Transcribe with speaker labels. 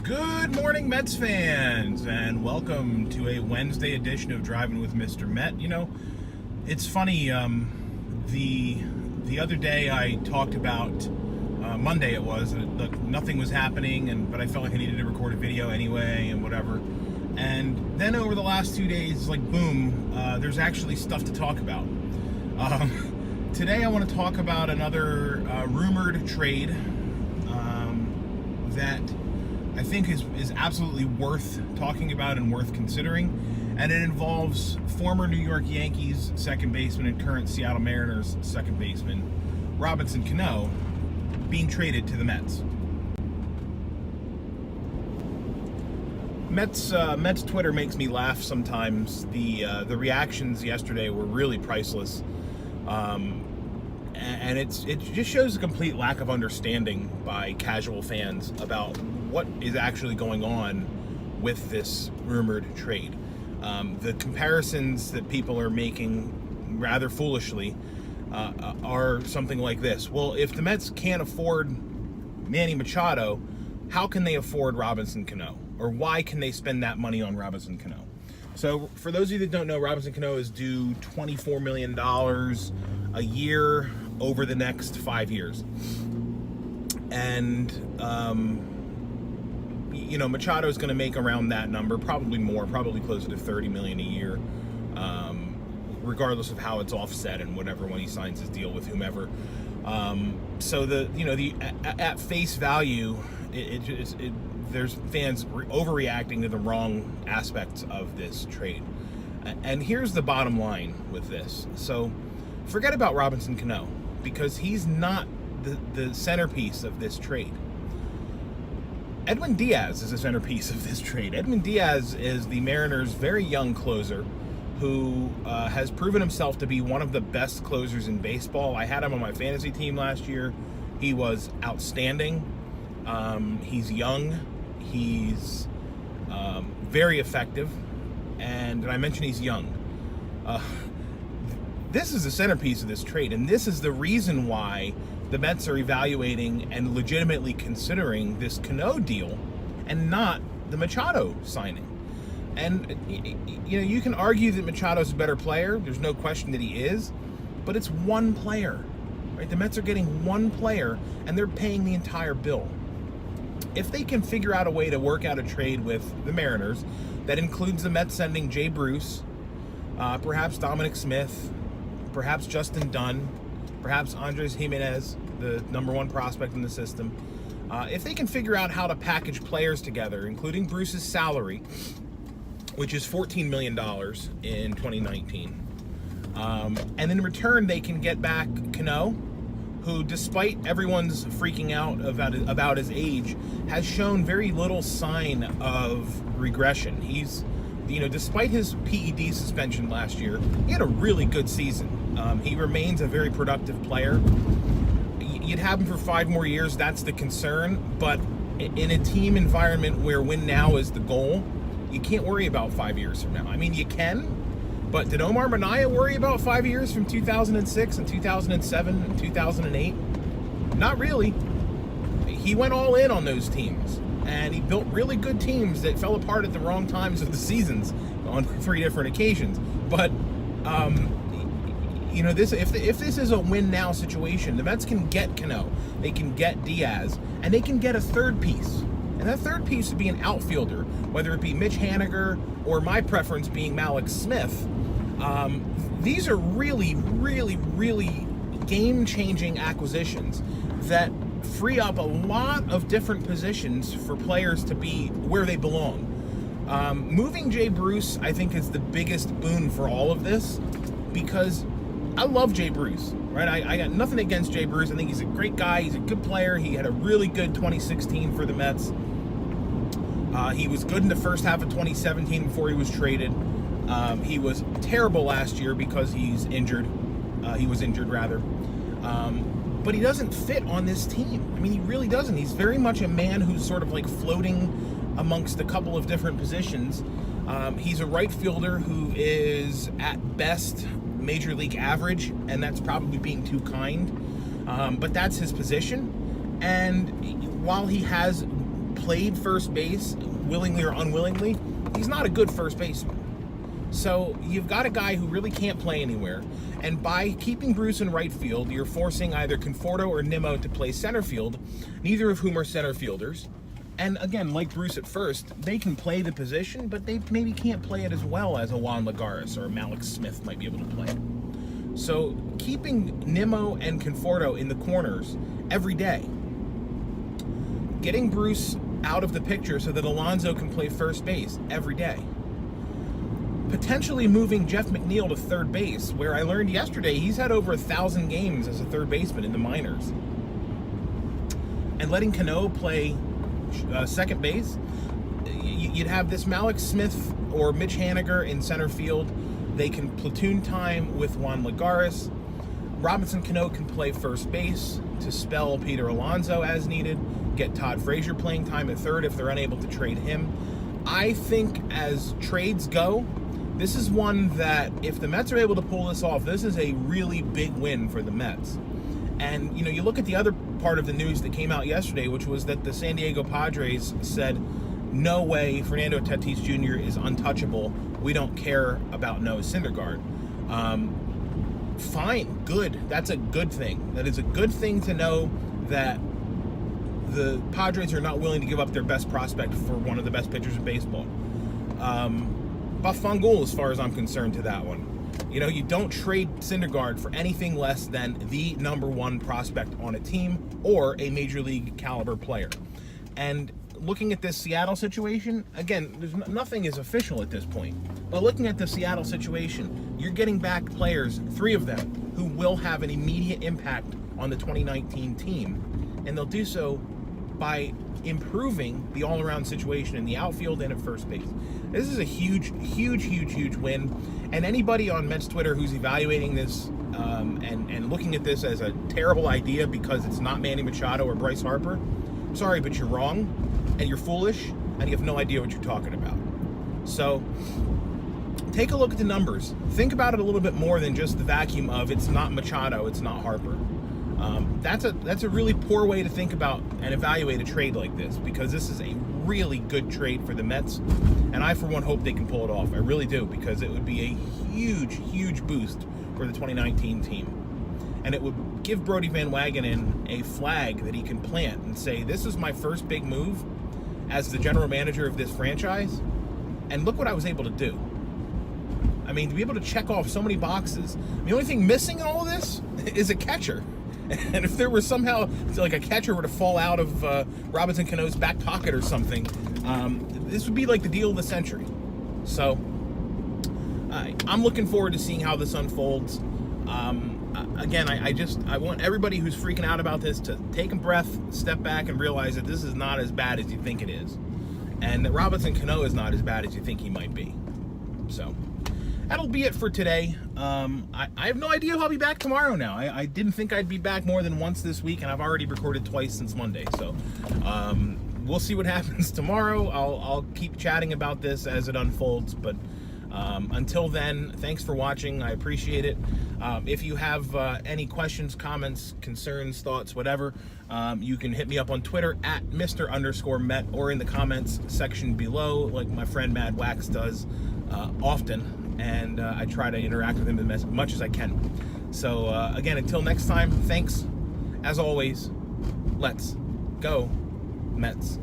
Speaker 1: Good morning, Mets fans, and welcome to a Wednesday edition of Driving with Mr. Met. You know, it's funny, the other day I talked about, Monday it was, nothing was happening, but I felt like I needed to record a video anyway, and whatever. And then over the last 2 days, like, boom, there's actually stuff to talk about. Today I want to talk about another rumored trade that I think is absolutely worth talking about and worth considering, and it involves former New York Yankees second baseman and current Seattle Mariners second baseman Robinson Cano being traded to the Mets. Mets Twitter makes me laugh sometimes. The reactions yesterday were really priceless, and it just shows a complete lack of understanding by casual fans about what is actually going on with this rumored trade. The comparisons that people are making rather foolishly are something like this. Well, if the Mets can't afford Manny Machado, how can they afford Robinson Cano? Or why can they spend that money on Robinson Cano? So for those of you that don't know, Robinson Cano is due $24 million a year over the next 5 years. And Machado is going to make around that number, probably more, probably closer to $30 million a year, regardless of how it's offset and whatever when he signs his deal with whomever. So at face value, there's fans overreacting to the wrong aspects of this trade. And here's the bottom line with this. So forget about Robinson Cano, because he's not the centerpiece of this trade. Edwin Diaz is the centerpiece of this trade. Edwin Diaz is the Mariners' very young closer who has proven himself to be one of the best closers in baseball. I had him on my fantasy team last year. He was outstanding. He's young. He's very effective. And did I mention he's young? This is the centerpiece of this trade, and this is the reason why the Mets are evaluating and legitimately considering this Cano deal and not the Machado signing. And you can argue that Machado's a better player. There's no question that he is, but it's one player, right? The Mets are getting one player, and they're paying the entire bill. If they can figure out a way to work out a trade with the Mariners that includes the Mets sending Jay Bruce, perhaps Dominic Smith, perhaps Justin Dunn, perhaps Andres Jimenez, the number one prospect in the system. If they can figure out how to package players together, including Bruce's salary, which is $14 million in 2019, and in return they can get back Cano, who, despite everyone's freaking out about his age, has shown very little sign of regression. He's, despite his PED suspension last year, he had a really good season. He remains a very productive player. You'd have him for 5 more years, that's the concern, but in a team environment where win now is the goal, you can't worry about 5 years from now. I mean, you can, but did Omar Minaya worry about 5 years from 2006 and 2007 and 2008? Not really. He went all in on those teams, and he built really good teams that fell apart at the wrong times of the seasons on 3 different occasions. But if this is a win now situation, the Mets can get Cano, they can get Diaz, and they can get a third piece. And that third piece would be an outfielder, whether it be Mitch Haniger or my preference being Mallex Smith. These are really, really, really game-changing acquisitions that free up a lot of different positions for players to be where they belong. Moving Jay Bruce, I think, is the biggest boon for all of this, because I love Jay Bruce, right? I got nothing against Jay Bruce. I think he's a great guy. He's a good player. He had a really good 2016 for the Mets. He was good in the first half of 2017 before he was traded. He was terrible last year because he's injured. He was injured, rather. But he doesn't fit on this team. I mean, he really doesn't. He's very much a man who's sort of like floating amongst a couple of different positions. He's a right fielder who is, at best, major league average, and that's probably being too kind. But that's his position. And while he has played first base, willingly or unwillingly, he's not a good first baseman. So you've got a guy who really can't play anywhere, and by keeping Bruce in right field, you're forcing either Conforto or Nimmo to play center field, neither of whom are center fielders. And again, like Bruce at first, they can play the position, but they maybe can't play it as well as a Juan Lagares or Malik Smith might be able to play. So keeping Nimmo and Conforto in the corners every day, getting Bruce out of the picture so that Alonso can play first base every day, potentially moving Jeff McNeil to third base, where I learned yesterday he's had over 1,000 games as a third baseman in the minors, and letting Cano play second base. You'd have this Malik Smith or Mitch Haniger in center field. They can platoon time with Juan Lagares. Robinson Cano can play first base to spell Peter Alonso as needed. Get Todd Frazier playing time at third if they're unable to trade him. I think as trades go, this is one that if the Mets are able to pull this off, this is a really big win for the Mets. And, you look at the other part of the news that came out yesterday, which was that the San Diego Padres said, no way, Fernando Tatis Jr. is untouchable. We don't care about Noah Syndergaard. Fine, good. That's a good thing. That is a good thing to know that the Padres are not willing to give up their best prospect for one of the best pitchers in baseball. Buff Fangul, as far as I'm concerned, to that one. You don't trade Syndergaard for anything less than the number one prospect on a team or a major league caliber player. And looking at this Seattle situation, again, nothing is official at this point. But looking at the Seattle situation, you're getting back players, 3 of them, who will have an immediate impact on the 2019 team. And they'll do so by improving the all-around situation in the outfield and at first base. This is a huge win. And anybody on Mets Twitter who's evaluating this and looking at this as a terrible idea because it's not Manny Machado or Bryce Harper, sorry, but you're wrong, and you're foolish, and you have no idea what you're talking about. So take a look at the numbers. Think about it a little bit more than just the vacuum of it's not Machado, it's not Harper. That's a really poor way to think about and evaluate a trade like this, because this is a really good trade for the Mets, and I for one hope they can pull it off. I really do, because it would be a huge boost for the 2019 team, and it would give Brodie Van Wagenen a flag that he can plant and say, this is my first big move as the general manager of this franchise, and look what I was able to do. I mean, to be able to check off so many boxes. The only thing missing in all of this is a catcher. And if there were somehow, like, a catcher were to fall out of Robinson Cano's back pocket or something, this would be like the deal of the century. So, I'm looking forward to seeing how this unfolds. Again, I want everybody who's freaking out about this to take a breath, step back, and realize that this is not as bad as you think it is. And that Robinson Cano is not as bad as you think he might be. So, that'll be it for today. I have no idea if I'll be back tomorrow now. I didn't think I'd be back more than once this week, and I've already recorded twice since Monday. So we'll see what happens tomorrow. I'll keep chatting about this as it unfolds. But until then, thanks for watching. I appreciate it. If you have any questions, comments, concerns, thoughts, whatever, you can hit me up on Twitter at Mr_Met or in the comments section below, like my friend Mad Wax does often. And I try to interact with him as much as I can. So again, until next time, thanks. As always, let's go Mets.